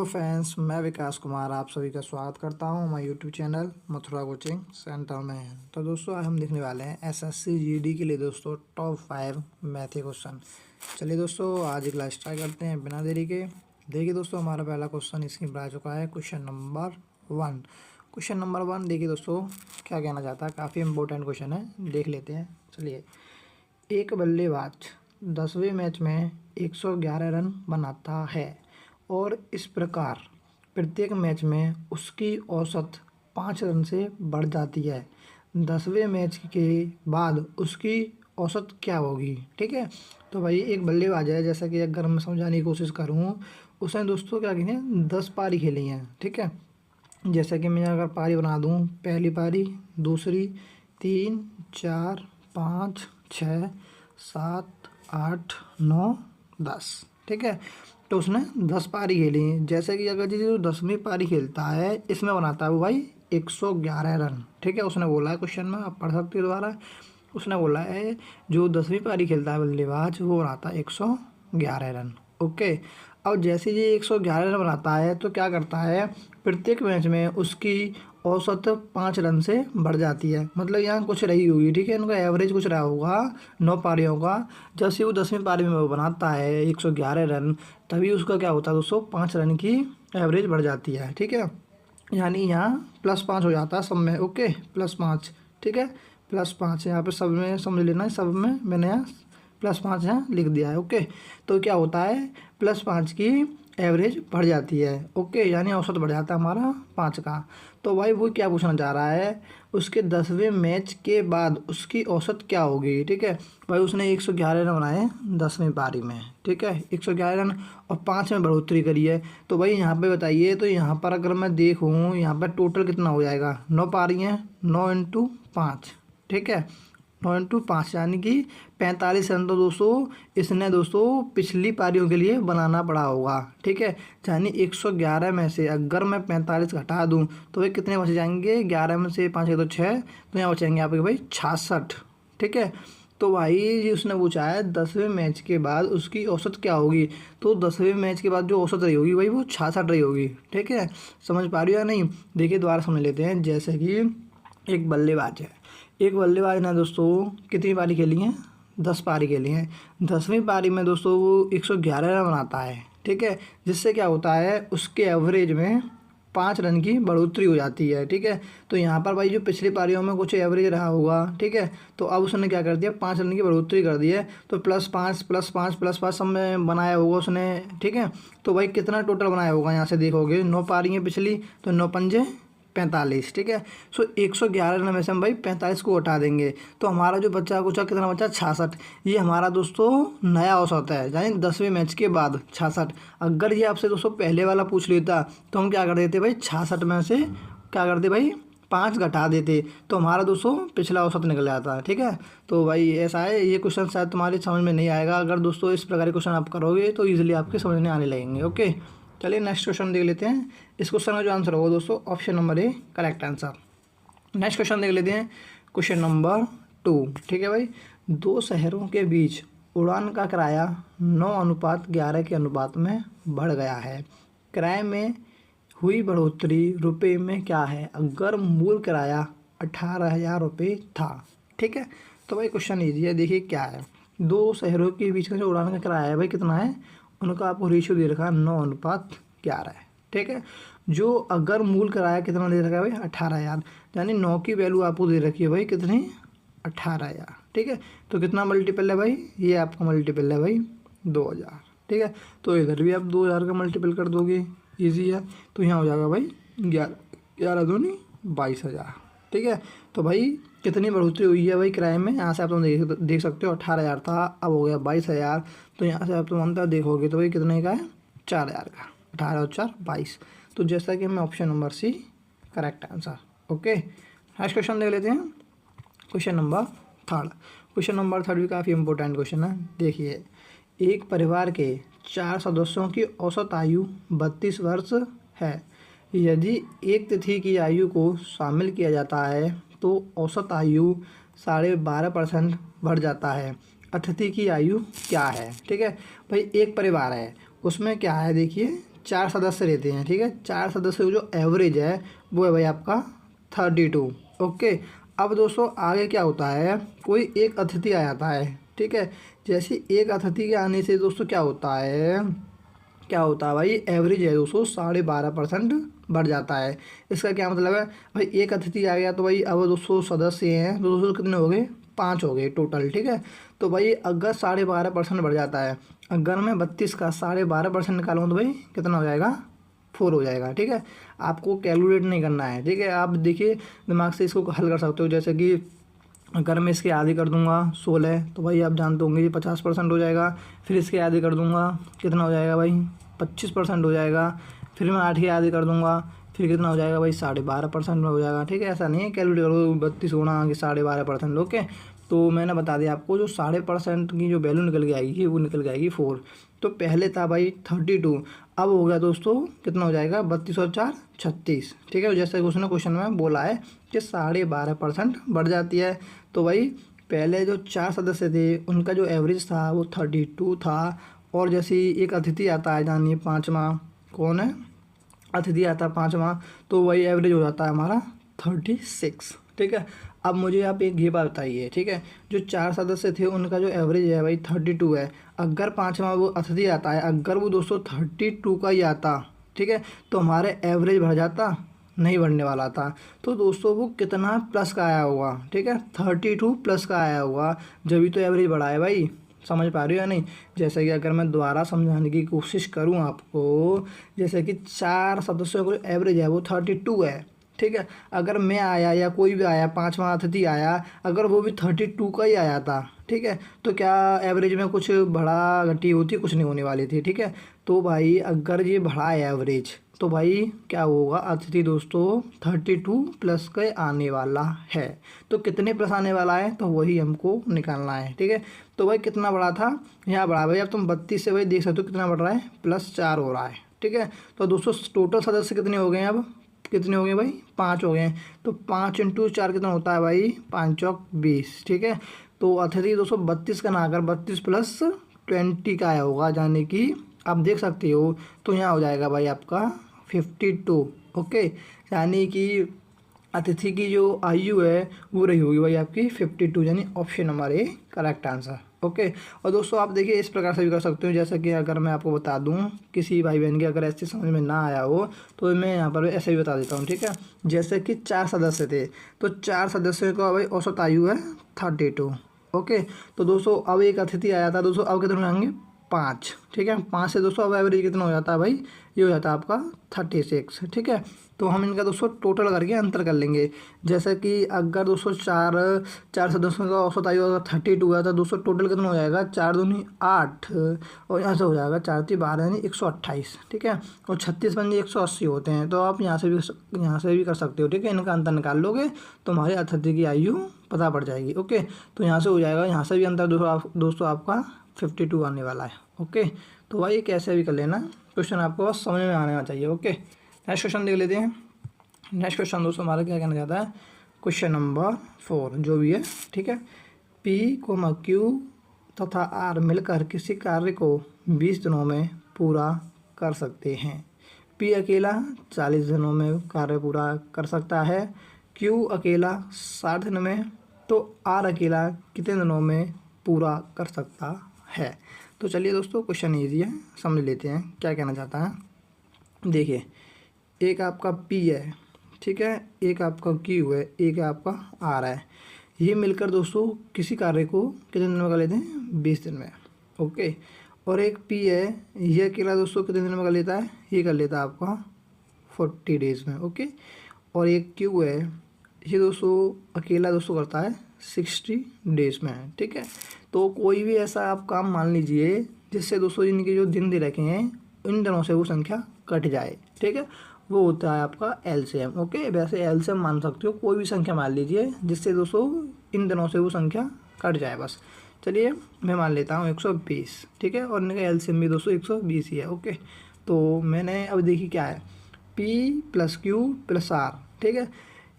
Hello friends, मैं विकास कुमार आप सभी का स्वागत करता हूं हमारे YouTube channel Mathura coaching centre में। तो दोस्तों आज हम देखने वाले हैं एसएससी जीडी के लिए दोस्तों टॉप 5 मैथ के क्वेश्चन। चलिए दोस्तों आज एक क्लास स्टार्ट करते हैं बिना देरी के। देखिए दोस्तों हमारा पहला क्वेश्चन स्क्रीन पर आ चुका है, क्वेश्चन नंबर 1। क्वेश्चन नंबर 1 देखिए दोस्तों क्या कहना चाहता है, काफ़ी इंपॉर्टेंट क्वेश्चन है, देख लेते हैं। चलिए, एक बल्लेबाज 10वें मैच में 111 रन बनाता है और इस प्रकार प्रत्येक मैच में उसकी औसत 5 रन से बढ़ जाती है। 10वें मैच के बाद उसकी औसत क्या होगी? ठीक है, तो भाई एक बल्लेबाज है, जैसा कि अगर मैं समझाने की कोशिश करूँ, उसने दोस्तों क्या की है 10 पारी खेली हैं। ठीक है, जैसा कि मैं अगर पारी बना दूँ, पहली पारी, दूसरी, 3, 4, 5, 6, 7, 8, 9, 10। ठीक है, तो उसने 10 पारी खेली। जैसे कि अगर जो 10वीं पारी खेलता है, इसमें बनाता है वो भाई 111 रन। ठीक है, उसने बोला है क्वेश्चन में, आप पढ़ सकते हो दोबारा। उसने बोला है जो 10वीं पारी खेलता है बल्लेबाज वो बनाता है 111 रन। ओके, अब जैसे ये 111 रन बनाता है तो क्या करता है, प्रत्येक मैच में उसकी औसत 5 रन से बढ़ जाती है। मतलब यहाँ कुछ रही होगी, ठीक है, इनका एवरेज कुछ रहा होगा 9 पारियों का। जब से वो 10वीं पारी में वो बनाता है 111 रन, तभी उसका क्या होता है दोस्तों, 5 रन की एवरेज बढ़ जाती है। ठीक है, यानी यहाँ +5 हो जाता है सब में। ओके, +5। ठीक है, +5 यहाँ पे सब में समझ लेना है, सब में मैंने यहाँ +5 यहाँ लिख दिया है। ओके, तो क्या होता है, +5 की एवरेज बढ़ जाती है। ओके, यानी औसत बढ़ जाता है हमारा 5 का। तो भाई वो क्या पूछना चाह रहा है, उसके 10वें मैच के बाद उसकी औसत क्या होगी? ठीक है, भाई उसने 111 रन बनाए 10वीं पारी में। ठीक है, 111 रन और 5 में बढ़ोतरी करी है। तो भाई यहाँ पे बताइए, तो यहाँ पर अगर मैं देखूँ, यहाँ पर टोटल कितना हो जाएगा, 9 पारी हैं, 9 × 5। ठीक है, 9 × 5 यानी कि 45 रन तो दोस्तों इसने दोस्तों पिछली पारियों के लिए बनाना पड़ा होगा। ठीक है, यानी 111 में से अगर मैं 45 घटा दूं तो भाई कितने बच जाएंगे, 11 में से 5 तो 6, तो यहाँ बचेंगे आपके भाई 66। ठीक है, तो भाई ये उसने पूछा है 10वें मैच के बाद उसकी औसत क्या होगी। तो 10वें मैच के बाद जो औसत रही होगी भाई वो 66 रही होगी। ठीक है, समझ पा रही हो या नहीं? देखिए दोबारा समझ लेते हैं। जैसे कि एक बल्लेबाज है, एक बल्लेबाज ने दोस्तों कितनी पारी खेली हैं, 10 पारी खेली हैं। 10वीं पारी में दोस्तों वो 111 रन बनाता है। ठीक है, जिससे क्या होता है, उसके एवरेज में 5 रन की बढ़ोतरी हो जाती है। ठीक है, तो यहाँ पर भाई जो पिछली पारियों में कुछ एवरेज रहा होगा, ठीक है, तो अब उसने क्या कर दिया, 5 रन की बढ़ोतरी कर दी है। तो +5 +5 +5 सब में बनाया होगा उसने। ठीक है, तो भाई कितना टोटल बनाया होगा, यहाँ से देखोगे 9 पारी हैं पिछली, तो 9 पंजे 45। ठीक है, सो 111 रन में से हम भाई 45 को हटा देंगे, तो हमारा जो बच्चा कुछ कितना बचा, 66। ये हमारा दोस्तों नया औसत है, यानी 10वें मैच के बाद 66। अगर ये आपसे दोस्तों पहले वाला पूछ लेता तो हम क्या कर देते भाई, 66 में से क्या करते भाई, 5 घटा देते, तो हमारा दोस्तों पिछला औसत निकल जाता है। ठीक है, तो भाई ऐसा है, ये क्वेश्चन शायद तुम्हारी समझ में नहीं आएगा। अगर दोस्तों इस प्रकार के क्वेश्चन आप करोगे तो ईजिली आपके समझ में आने लगेंगे। ओके, चलिए नेक्स्ट क्वेश्चन देख लेते हैं। इस क्वेश्चन का जो आंसर होगा दोस्तों option number A correct answer. Next question देख लेते हैं, क्वेश्चन नंबर 2। ठीक है भाई, 2 शहरों के बीच उड़ान का किराया 9:11 के अनुपात में बढ़ गया है। किराए में हुई बढ़ोतरी रुपए में क्या है अगर मूल किराया 18,000 रुपये था? ठीक है, तो भाई क्वेश्चन ईजी है। देखिए क्या है, 2 शहरों के बीच का जो उड़ान का किराया है भाई कितना है, उनका आपको रेशियो दे रखा है 9:11 है। ठीक है, जो अगर मूल किराया कितना दे रखा है भाई 18,000, यानी 9 की वैल्यू आपको दे रखी है भाई कितनी, 18,000। ठीक है, तो कितना मल्टीपल है भाई, ये आपका मल्टीपल है भाई 2,000। ठीक है, तो इधर भी आप 2,000 का मल्टीपल कर दोगे, ईजी है। तो यहाँ हो जाएगा भाई 11 दूनी 22,000। ठीक है, तो भाई कितनी बढ़ोतरी हुई है भाई किराए में, यहाँ से आप तुम देख सकते हो 18,000 था, अब हो गया 22,000। तो यहाँ से आप तुम अंतर देखोगे तो भाई कितने का है, 4,000 का। 18 और 4 22। तो जैसा कि हमें option number C correct answer. Okay, next question देख लेते हैं, क्वेश्चन नंबर 3। क्वेश्चन नंबर 3 भी काफ़ी इंपॉर्टेंट क्वेश्चन है। देखिए, एक परिवार के 4 सदस्यों की औसत आयु 32 वर्ष है। यदि एक तिथि की आयु को शामिल किया जाता है तो औसत आयु 12.5% बढ़ जाता है। अतिथि की आयु क्या है? ठीक है भाई, एक परिवार है, उसमें क्या है, देखिए 4 सदस्य रहते हैं, ठीक है। 4 सदस्य का जो एवरेज है वो है भाई आपका 32। ओके, अब दोस्तों आगे क्या होता है, कोई एक अतिथि आ जाता है, ठीक है। जैसे एक अतिथि के आने से दोस्तों क्या होता है भाई, एवरेज है दोस्तों 12.5% बढ़ जाता है। इसका क्या मतलब है भाई, एक अतिथि आ गया तो भाई अब 200 सदस्य हैं तो दोस्तों कितने हो गए, 5 हो गए टोटल, ठीक है। तो भाई अगर 12.5% बढ़ जाता है, अगर मैं 32 का 12.5% निकालूँ तो भाई कितना हो जाएगा, 4 हो जाएगा, ठीक है। आपको कैलकुलेट नहीं करना है, ठीक है। आप देखिए दिमाग से इसको हल कर सकते हो। जैसे कि अगर मैं इसके आधी कर दूंगा 16 तो भाई आप जानते होंगे ये 50% हो जाएगा। फिर इसके आधी कर दूंगा कितना हो जाएगा भाई, 25% हो जाएगा। फिर मैं 8 की आधी कर दूंगा, फिर कितना हो जाएगा भाई, 12.5% में हो जाएगा, ठीक है। ऐसा नहीं है कैलकुलेट करो 32 गुणा कि 12.5%, ओके। तो मैंने बता दिया आपको, जो 12% की जो वैल्यू निकल के आएगी वो निकल के आएगी 4। तो पहले था भाई 32, अब हो गया दोस्तों कितना हो जाएगा, 32 और 4 36, ठीक है। जैसे उसने क्वेश्चन में बोला है कि 12.5% बढ़ जाती है। तो भाई पहले जो 4 सदस्य थे उनका जो एवरेज था वो 32 था, और जैसे ही एक अतिथि आता है, जानिए 5वां कौन है, अतिथि आता है 5वां, तो वही एवरेज हो जाता है हमारा 36, ठीक है। अब मुझे आप एक ये बात बताइए, ठीक है, जो 4 सदस्य थे उनका जो एवरेज है भाई 32 है। अगर 5वां वो अतिथि आता है, अगर वो दोस्तों 32 का ही आता, ठीक है, तो हमारे एवरेज बढ़ जाता, नहीं बढ़ने वाला था। तो दोस्तों वो कितना प्लस का आया होगा, ठीक है, 32 प्लस का आया होगा, जब भी तो एवरेज बढ़ा है भाई। समझ पा रहे हो या नहीं। जैसे कि अगर मैं दोबारा समझाने की कोशिश करूं आपको, जैसे कि 4 सदस्यों का एवरेज है वो 32 है, ठीक है। अगर मैं आया या कोई भी आया, 5वां अतिथि आया, अगर वो भी 32 का ही आया था, ठीक है, तो क्या एवरेज में कुछ बढ़ा घटी होती, कुछ नहीं होने वाली थी, ठीक है। तो भाई अगर ये बढ़ा है एवरेज, तो भाई क्या होगा, अतिथि दोस्तों 32 प्लस के आने वाला है। तो कितने प्लस आने वाला है, तो वही हमको निकालना है, ठीक है। तो भाई कितना बढ़ा था, यहाँ बढ़ा भाई, अब तुम 32 से भाई देख सकते हो कितना बढ़ रहा है, +4 हो रहा है, ठीक है। तो दोस्तों टोटल सदस्य कितने हो गए हैं, अब कितने हो गए भाई, 5 हो गए हैं। तो 5 × 4 कितना होता है भाई, 5 चौक 20, ठीक है। तो अतिथि दोस्तों 32 का ना आकर 32 + 20 का आया होगा, यानी कि आप देख सकते हो। तो यहाँ हो जाएगा भाई आपका 52, ओके। यानी कि अतिथि की जो आयु है वो रही होगी भाई आपकी 52, यानी option number A correct answer, okay. और दोस्तों आप देखिए इस प्रकार से भी कर सकते हो, जैसा कि अगर मैं आपको बता दूं, किसी भाई बहन के अगर ऐसे समझ में ना आया हो तो मैं यहाँ पर ऐसे भी बता देता हूँ, ठीक है। जैसे कि 4 सदस्य थे, तो 4 सदस्यों का भाई औसत आयु है 32, ओके। तो दोस्तों अब एक अतिथि आया था दोस्तों, अब कितने आएंगे, 5, ठीक है। 5 से दोस्तों अब एवरेज कितना हो जाता है भाई, ये हो जाता है आपका 36, ठीक है। तो हम इनका दोस्तों टोटल करके अंतर कर लेंगे। जैसे कि अगर दोस्तों चार सदस्यों का औसत आयु अगर 32 है तो दोस्तों टोटल कितना हो जाएगा, 4 दूनी 8, और यहाँ से हो जाएगा 4 × 12 यानी 128, ठीक है। और 36 पंजे 180 होते हैं। तो आप यहाँ से भी कर सकते हो, ठीक है। इनका अंतर निकाल लोगे तो हमारे अतिथि की आयु पता पड़ जाएगी, ओके। तो यहाँ से हो जाएगा, यहाँ से भी अंतर दोस्तों आपका 52 आने वाला है, ओके। तो भाई कैसे भी कर लेना, क्वेश्चन आपको बस समझ में आना चाहिए, ओके। नेक्स्ट क्वेश्चन देख लेते हैं। नेक्स्ट क्वेश्चन दोस्तों हमारा क्या कहना चाहता है, क्वेश्चन नंबर 4 जो भी है, ठीक है। P, Q तथा R मिलकर किसी कार्य को 20 दिनों में पूरा कर सकते हैं। P अकेला 40 दिनों में कार्य पूरा कर सकता है, Q अकेला 60 दिन में, तो R अकेला कितने दिनों में पूरा कर सकता है। तो चलिए दोस्तों क्वेश्चन ईजी है, समझ लेते हैं क्या कहना चाहता है। देखिए एक आपका P है, ठीक है, एक आपका Q है, एक आपका R है। ये मिलकर दोस्तों किसी कार्य को कितने दिन में कर लेते हैं, 20 दिन में, ओके। और एक P है, ये अकेला दोस्तों कितने दिन में कर लेता है, ये कर लेता है आपका 40 डेज़ में, ओके। और एक Q है, ये दोस्तों अकेला दोस्तों करता है 60 डेज़ में, ठीक है। तो कोई भी ऐसा आप काम मान लीजिए जिससे दोस्तों इनके जो दिन दे रखे हैं इन दिनों से वो संख्या कट जाए, ठीक है, वो होता है आपका एलसीएम, ओके। वैसे एलसीएम मान सकते हो, कोई भी संख्या मान लीजिए जिससे दोस्तों इन दिनों से वो संख्या कट जाए बस। चलिए मैं मान लेता हूँ 120, ठीक है, और इनका एलसीएम भी दोस्तों 120 ही है, ओके। तो मैंने अब देखी क्या है, P + Q + R, ठीक है।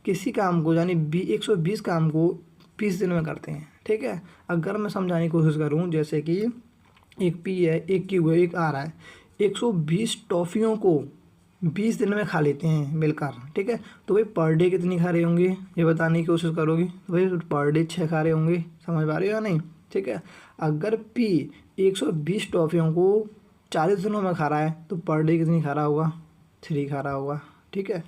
किसी काम को यानी 120 काम को 20 दिन में करते हैं, ठीक है। अगर मैं समझाने की कोशिश करूँ, जैसे कि एक P है, एक Q है, एक R है। 120 टॉफ़ियों को 20 दिन में खा लेते हैं मिलकर, ठीक है। तो भाई पर डे कितनी खा रहे होंगे ये बताने की कोशिश करोगे, तो भाई पर डे 6 खा रहे होंगे, समझ पा रहे हो या नहीं, ठीक है। अगर पी 120 टॉफ़ियों को 40 दिनों में खा रहा है तो पर डे कितनी खा रहा होगा, 3 खा रहा होगा, ठीक है।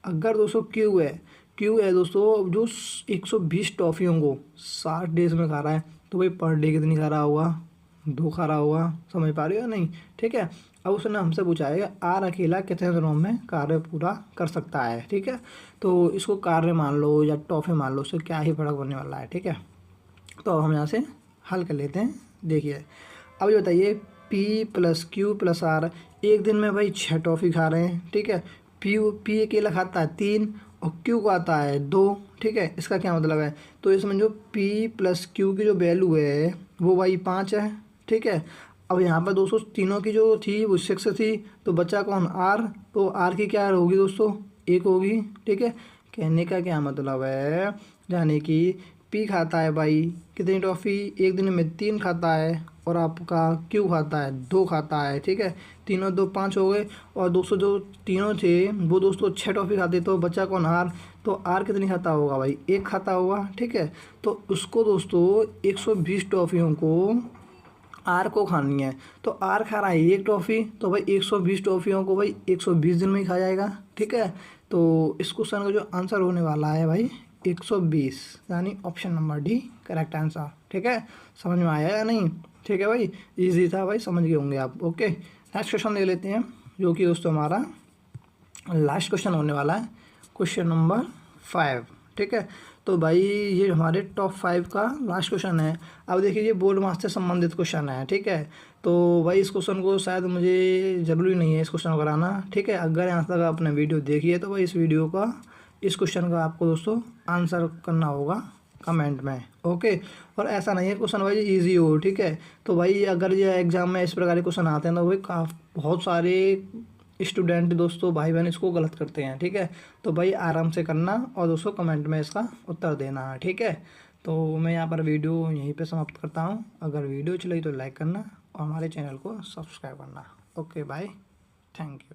अगर दोस्तों क्यू है दोस्तों जो 120 टॉफ़ियों को 60 डेज में खा रहा है तो भाई पर डे कितनी खा रहा होगा, 2 खा रहा होगा, समझ पा रहे हो या नहीं, ठीक है। अब उसने हमसे पूछा है आर अकेला कितने दिनों में कार्य पूरा कर सकता है, ठीक है। तो इसको कार्य मान लो या टॉफ़ी मान लो, उससे क्या ही फर्क पड़ने वाला है, ठीक है। तो हम यहाँ से हल कर लेते हैं। देखिए अब ये बताइए P plus Q plus R एक दिन में भाई 6 टॉफ़ी खा रहे हैं, ठीक है। पी अकेला खाता है 3 और क्यू को आता है 2, ठीक है। इसका क्या मतलब है, तो इसमें जो पी प्लस क्यू की जो वैल्यू है वो भाई 5 है, ठीक है। अब यहाँ पर दोस्तों तीनों की जो थी वो 6 थी, तो बचा कौन, आर। तो आर की क्या होगी दोस्तों, 1 होगी, ठीक है। कहने का क्या मतलब है, यानी कि पी खाता है भाई कितनी टॉफ़ी, एक दिन में 3 खाता है, और आपका क्यू खाता है 2 खाता है, ठीक है। तीनों 2 5 हो गए, और दोस्तों जो तीनों थे वो दोस्तों 6 टॉफ़ी खाते, तो बचा कौन, आर। तो आर कितनी खाता होगा भाई, 1 खाता होगा, ठीक है। तो उसको दोस्तों 120 टॉफ़ियों को आर को खानी है, तो आर खा रहा है 1 टॉफ़ी, तो भाई 120 टॉफ़ियों को भाई 120 दिन में ही खा जाएगा, ठीक है। तो इस क्वेश्चन का जो आंसर होने वाला है भाई 120, यानी option number D correct answer, ठीक है। समझ में आया या नहीं, ठीक है भाई, इजी था भाई, समझ गए होंगे आप। ओके नेक्स्ट क्वेश्चन ले लेते हैं, जो कि दोस्तों हमारा लास्ट क्वेश्चन होने वाला है, क्वेश्चन नंबर 5, ठीक है। तो भाई ये हमारे टॉप 5 का लास्ट क्वेश्चन है। अब देखिए ये बोर्ड मार्क्स से संबंधित क्वेश्चन है, ठीक है। तो भाई इस क्वेश्चन को शायद मुझे ज़रूरी नहीं है इस क्वेश्चन को कराना, ठीक है। अगर यहाँ तक आपने वीडियो देखी है तो भाई इस वीडियो का इस क्वेश्चन का आपको दोस्तों आंसर करना होगा कमेंट में, ओके। और ऐसा नहीं है क्वेश्चन भाई इजी हो, ठीक है। तो भाई अगर ये एग्जाम में इस प्रकार के क्वेश्चन आते हैं तो भाई बहुत सारे स्टूडेंट दोस्तों भाई बहन इसको गलत करते हैं, ठीक है। तो भाई आराम से करना और दोस्तों कमेंट में इसका उत्तर देना, ठीक है। तो मैं यहाँ पर वीडियो यहीं पे समाप्त करता हूँ। अगर वीडियो अच्छी लगी तो लाइक करना और हमारे चैनल को सब्सक्राइब करना। Okay bye, thank you.